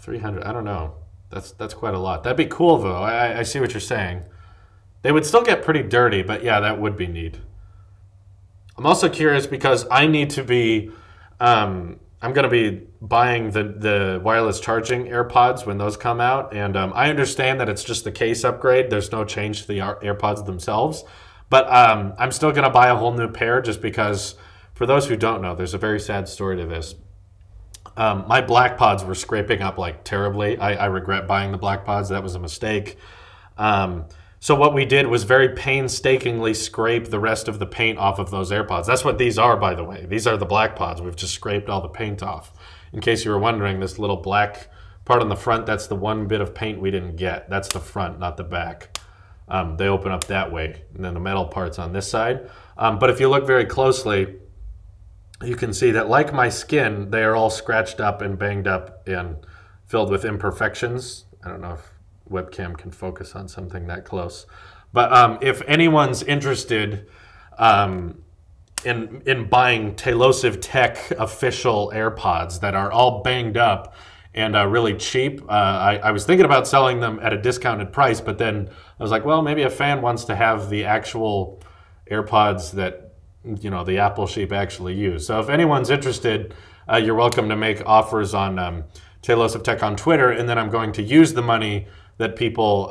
[SPEAKER 1] 300, I don't know. That's quite a lot. That'd be cool, though. I see what you're saying. They would still get pretty dirty, but yeah, that would be neat. I'm also curious because I need to be, I'm going to be buying the wireless charging AirPods when those come out. And I understand that it's just the case upgrade. There's no change to the AirPods themselves. But I'm still going to buy a whole new pair just because, for those who don't know, there's a very sad story to this. My black pods were scraping up like terribly. I regret buying the black pods. That was a mistake. So what we did was very painstakingly scrape the rest of the paint off of those AirPods. That's what these are, by the way. These are the black pods. We've just scraped all the paint off. In case you were wondering, this little black part on the front, that's the one bit of paint we didn't get. That's the front, not the back. They open up that way, and then the metal part's on this side. But if you look very closely, you can see that, like my skin, they are all scratched up and banged up and filled with imperfections. I don't know if webcam can focus on something that close. But if anyone's interested in buying Tailosive Tech official AirPods that are all banged up and really cheap, I was thinking about selling them at a discounted price, but then I was like, well, maybe a fan wants to have the actual AirPods that, you know, the Apple sheep actually use. So if anyone's interested, you're welcome to make offers on Tailosive Tech on Twitter, and then I'm going to use the money that people,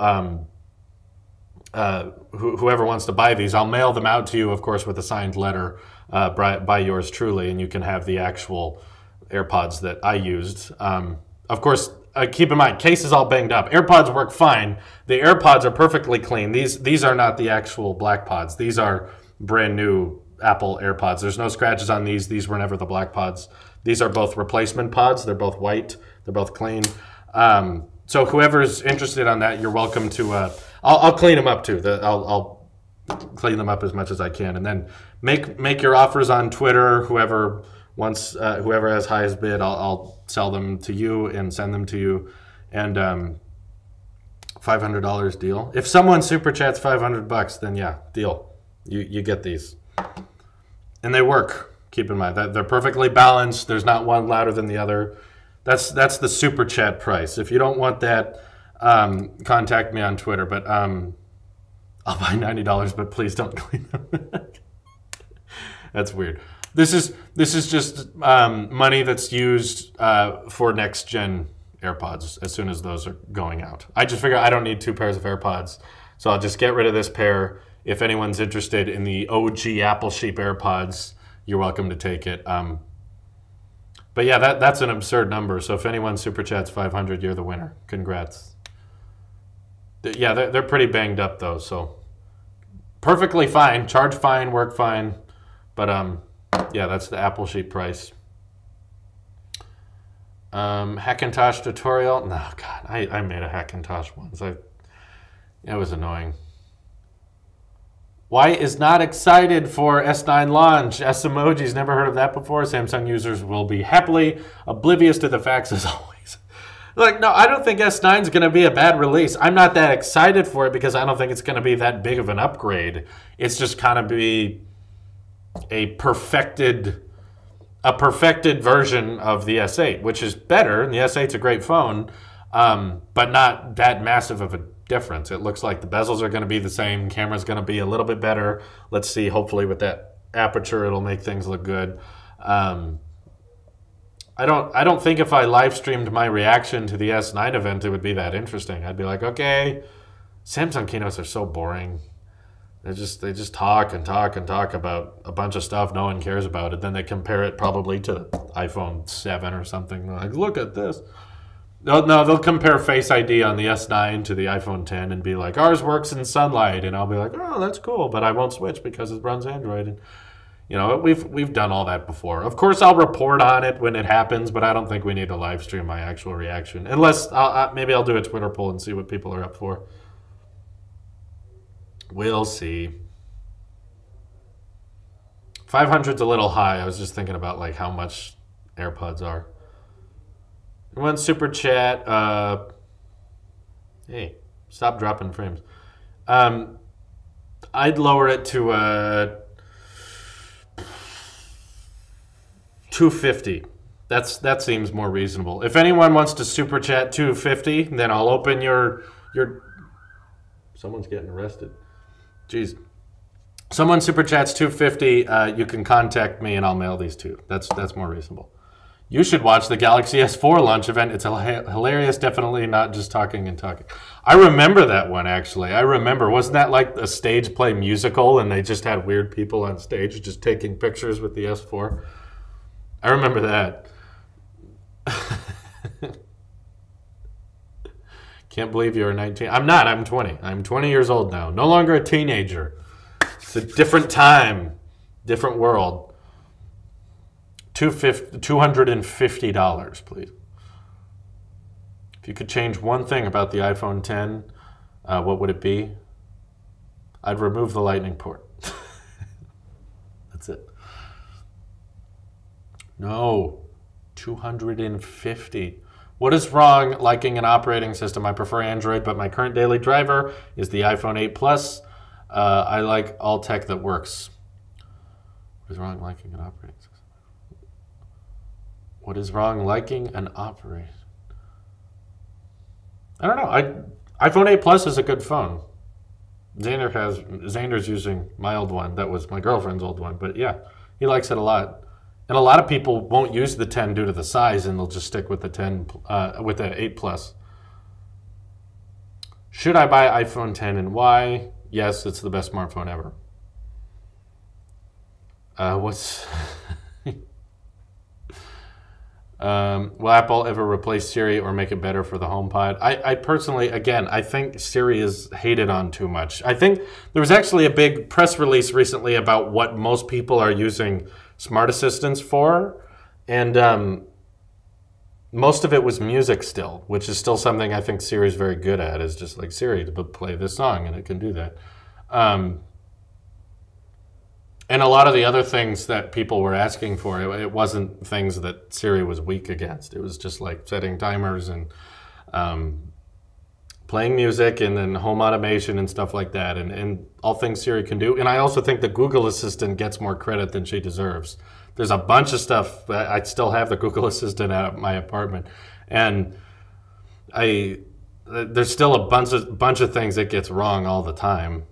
[SPEAKER 1] whoever wants to buy these, I'll mail them out to you, of course, with a signed letter by yours truly, and you can have the actual AirPods that I used. Of course, keep in mind, case is all banged up. AirPods work fine. The AirPods are perfectly clean. These are not the actual black pods. These are brand new Apple AirPods. There's no scratches on these. These were never the black pods. These are both replacement pods. They're both white. They're both clean. So whoever's interested on that, you're welcome to. I'll clean them up too. I'll clean them up as much as I can, and then make your offers on Twitter. Whoever wants, whoever has highest bid, I'll sell them to you and send them to you. And $500 deal. If someone super chats $500, then yeah, deal. You get these, and they work. Keep in mind that they're perfectly balanced. There's not one louder than the other. That's the super chat price. If you don't want that, contact me on Twitter. But I'll buy $90, but please don't clean them. That's weird. This is just money that's used for next gen AirPods as soon as those are going out. I just figure I don't need 2 pairs of AirPods, so I'll just get rid of this pair. If anyone's interested in the OG Apple Sheep AirPods, you're welcome to take it. But yeah, that's an absurd number. So if anyone super chats 500, you're the winner. Congrats. Yeah, they're pretty banged up though. So perfectly fine, charge fine, work fine. But yeah, that's the Apple Sheep price. Hackintosh tutorial. No, God, I made a Hackintosh once. It was annoying. Why is not excited for S9 launch? S emojis, never heard of that before. Samsung users will be happily oblivious to the facts as always. Like, no, I don't think S9 is going to be a bad release. I'm not that excited for it because I don't think it's going to be that big of an upgrade. It's just kind of be a perfected version of the S8, which is better. And the S8's a great phone, but not that massive of a difference. It looks like the bezels are going to be the same. Camera's going to be a little bit better. Let's see. Hopefully with that aperture, it'll make things look good. I don't think if I live streamed my reaction to the S9 event, it would be that interesting. I'd be like, okay, Samsung keynotes are so boring. They just talk and talk and talk about a bunch of stuff no one cares about it. Then they compare it probably to iPhone 7 or something. They're like, look at this. No, they'll compare Face ID on the S9 to the iPhone 10 and be like, ours works in sunlight, and I'll be like, oh, that's cool, but I won't switch because it runs Android. And you know, we've done all that before. Of course, I'll report on it when it happens, but I don't think we need to live stream my actual reaction, unless maybe I'll do a Twitter poll and see what people are up for. We'll see. 500's a little high. I was just thinking about like how much AirPods are. One super chat. Hey, stop dropping frames. I'd lower it to 250. That seems more reasonable. If anyone wants to super chat 250, then I'll open your. Someone's getting arrested. Jeez. Someone super chats 250. You can contact me and I'll mail these to you. That's more reasonable. You should watch the Galaxy S4 launch event. It's hilarious, definitely not just talking and talking. I remember that one, actually. I remember. Wasn't that like a stage play musical and they just had weird people on stage just taking pictures with the S4? I remember that. Can't believe you're 19. I'm not. I'm 20. I'm 20 years old now. No longer a teenager. It's a different time, different world. $250, please. If you could change one thing about the iPhone 10, what would it be? I'd remove the lightning port. That's it. No, 250. What is wrong liking an operating system? I prefer Android, but my current daily driver is the iPhone 8 Plus. I like all tech that works. What is wrong liking an operating system? What is wrong liking an operating? I don't know. iPhone 8 Plus is a good phone. Xander's using my old one. That was my girlfriend's old one. But yeah, he likes it a lot. And a lot of people won't use the 10 due to the size, and they'll just stick with the 10, with the 8 Plus. Should I buy iPhone 10 and why? Yes, it's the best smartphone ever. Will Apple ever replace Siri or make it better for the HomePod? I personally, again, I think Siri is hated on too much. I think there was actually a big press release recently about what most people are using smart assistants for, and most of it was music still, which is still something I think Siri is very good at, is just like, Siri, to play this song, and it can do that. And a lot of the other things that people were asking for, it wasn't things that Siri was weak against. It was just like setting timers and playing music and then home automation and stuff like that, and all things Siri can do. And I also think the Google Assistant gets more credit than she deserves. There's a bunch of stuff. I still have the Google Assistant at my apartment, and there's still a bunch of things it gets wrong all the time.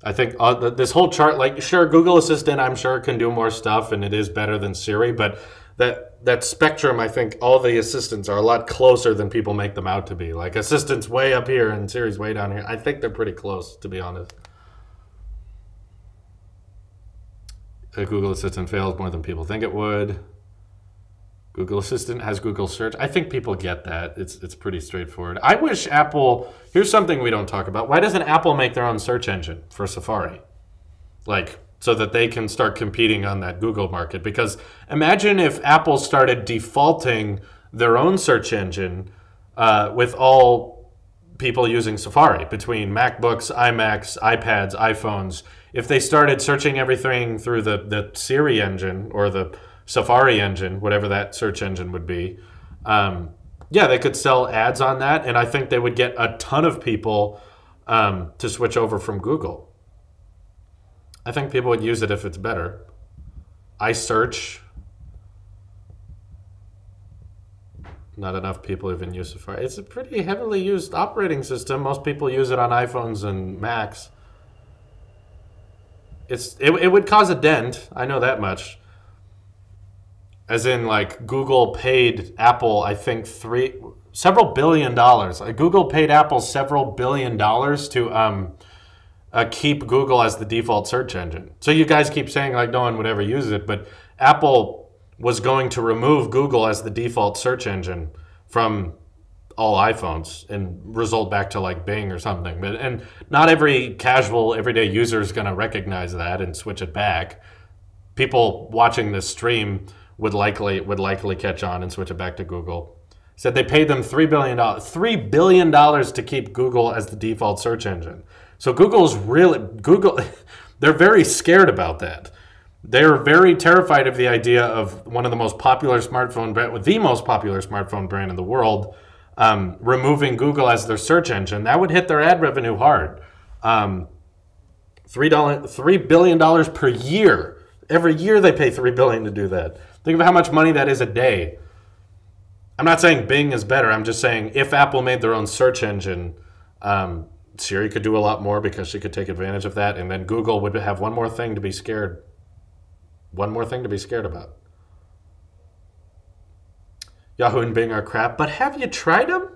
[SPEAKER 1] I think this whole chart, like, sure, Google Assistant, I'm sure, can do more stuff, and it is better than Siri, but that spectrum, I think all the assistants are a lot closer than people make them out to be. Like, Assistant's way up here and Siri's way down here. I think they're pretty close, to be honest. The Google Assistant fails more than people think it would. Google Assistant has Google Search. I think people get that. It's pretty straightforward. I wish Apple... Here's something we don't talk about. Why doesn't Apple make their own search engine for Safari? Like, so that they can start competing on that Google market. Because imagine if Apple started defaulting their own search engine with all people using Safari, between MacBooks, iMacs, iPads, iPhones. If they started searching everything through the Siri engine or the Safari engine, whatever that search engine would be, yeah, they could sell ads on that, and I think they would get a ton of people to switch over from Google. I think people would use it if it's better. Not enough people even use Safari. It's a pretty heavily used operating system. Most people use it on iPhones and Macs. It would cause a dent. I know that much. As in, like, Google paid Apple, I think, several billion dollars. Google paid Apple several billion dollars to keep Google as the default search engine. So you guys keep saying, like, no one would ever use it, but Apple was going to remove Google as the default search engine from all iPhones and result back to like Bing or something. And not every casual everyday user is going to recognize that and switch it back. People watching this stream would likely catch on and switch it back to Google. Said they paid them $3 billion to keep Google as the default search engine. So Google, they're very scared about that. They're very terrified of the idea of one of the most popular smartphone brand, the most popular smartphone brand in the world, removing Google as their search engine. That would hit their ad revenue hard. $3 billion per year. Every year they pay $3 billion to do that. Think of how much money that is a day. I'm not saying Bing is better. I'm just saying if Apple made their own search engine, Siri could do a lot more because she could take advantage of that, and then Google would have one more thing to be scared. One more thing to be scared about. Yahoo and Bing are crap, but have you tried them?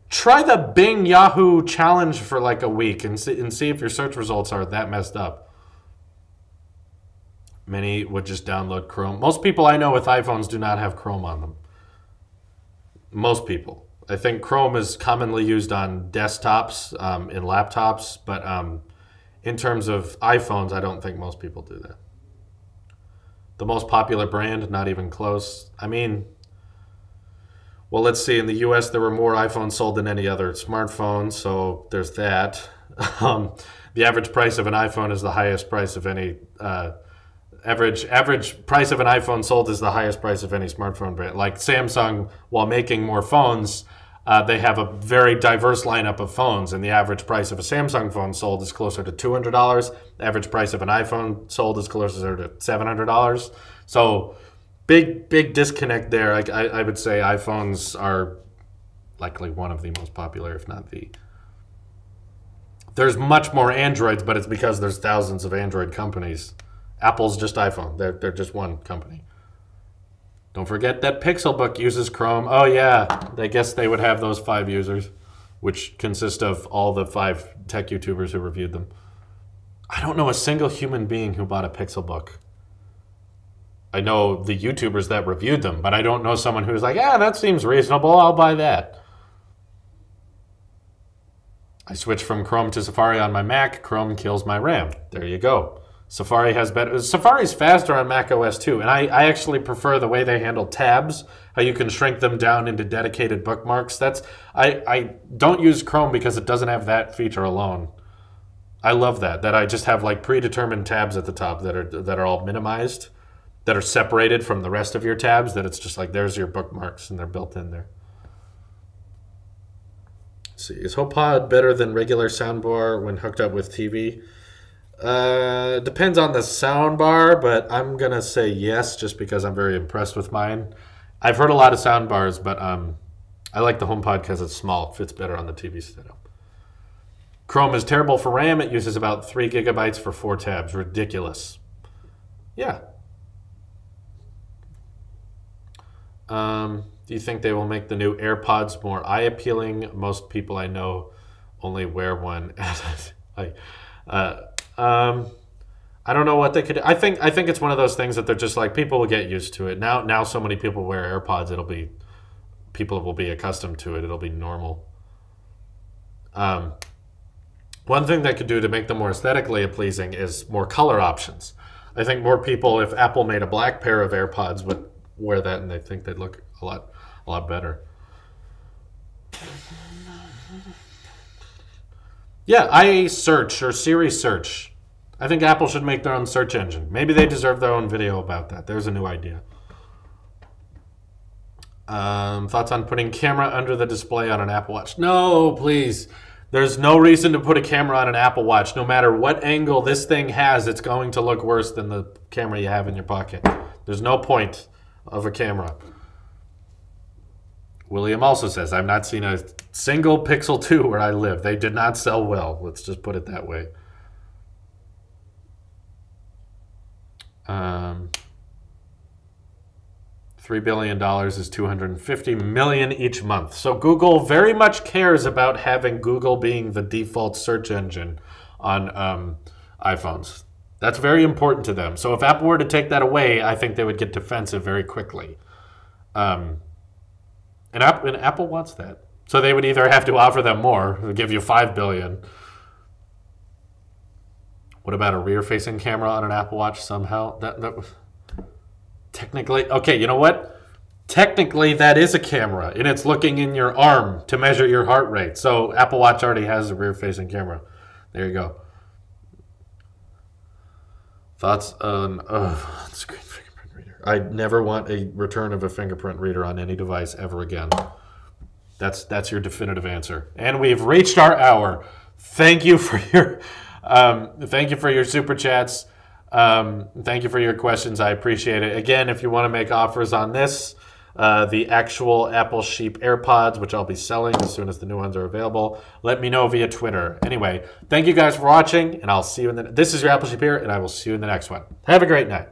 [SPEAKER 1] Try the Bing Yahoo challenge for like a week and see if your search results are that messed up. Many would just download Chrome. Most people I know with iPhones do not have Chrome on them. Most people. I think Chrome is commonly used on desktops, in laptops, but in terms of iPhones, I don't think most people do that. The most popular brand, not even close. I mean, well, let's see. In the U.S., there were more iPhones sold than any other smartphone, so there's that. The average price of an iPhone is the highest price of any average price of an iPhone sold is the highest price of any smartphone brand. Like Samsung, while making more phones, they have a very diverse lineup of phones, and the average price of a Samsung phone sold is closer to $200. The average price of an iPhone sold is closer to $700. So big disconnect there. I would say iPhones are likely one of the most popular, if not the. There's much more Androids, but it's because there's thousands of Android companies. Apple's just iPhone. They're just one company. Don't forget that Pixelbook uses Chrome. Oh yeah, I guess they would have those 5 users, which consist of all the 5 tech YouTubers who reviewed them. I don't know a single human being who bought a Pixelbook. I know the YouTubers that reviewed them, but I don't know someone who's like, yeah, that seems reasonable, I'll buy that. I switched from Chrome to Safari on my Mac. Chrome kills my RAM. There you go. Safari has better. Safari's faster on Mac OS too, and I actually prefer the way they handle tabs. How you can shrink them down into dedicated bookmarks. I don't use Chrome because it doesn't have that feature alone. I love that I just have like predetermined tabs at the top that are all minimized, that are separated from the rest of your tabs. That it's just like there's your bookmarks and they're built in there. Let's see, is HomePod better than regular soundbar when hooked up with TV? Depends on the soundbar, but I'm gonna say yes just because I'm very impressed with mine. I've heard a lot of soundbars, but I like the HomePod because it's small. It fits better on the TV setup. Chrome is terrible for RAM. It uses about 3 gigabytes for 4 tabs. Ridiculous. Yeah. Do you think they will make the new AirPods more eye-appealing? Most people I know only wear one. I don't know what they could do. I think it's one of those things that they're just like, people will get used to it. Now so many people wear AirPods, people will be accustomed to it. It'll be normal. One thing they could do to make them more aesthetically pleasing is more color options. I think more people, if Apple made a black pair of AirPods, would wear that, and they think they'd look a lot better. Yeah, iSearch or Siri Search. I think Apple should make their own search engine. Maybe they deserve their own video about that. There's a new idea. Thoughts on putting camera under the display on an Apple Watch? No, please. There's no reason to put a camera on an Apple Watch. No matter what angle this thing has, it's going to look worse than the camera you have in your pocket. There's no point of a camera. William also says, I've not seen a single Pixel 2 where I live. They did not sell well. Let's just put it that way. $3 billion is $250 million each month. So Google very much cares about having Google being the default search engine on iPhones. That's very important to them. So if Apple were to take that away, I think they would get defensive very quickly. And Apple wants that. So they would either have to offer them more, or give you $5 billion. What about a rear-facing camera on an Apple Watch somehow? Technically, okay, you know what? Technically, that is a camera, and it's looking in your arm to measure your heart rate. So Apple Watch already has a rear-facing camera. There you go. Thoughts on screen fingerprint reader? I never want a return of a fingerprint reader on any device ever again. That's your definitive answer. And we've reached our hour. Thank you for your super chats. Thank you for your questions. I appreciate it. Again, if you want to make offers on this, the actual Apple Sheep AirPods, which I'll be selling as soon as the new ones are available, let me know via Twitter. Anyway, thank you guys for watching, and I'll see you in the... This is your Apple Sheep here, and I will see you in the next one. Have a great night.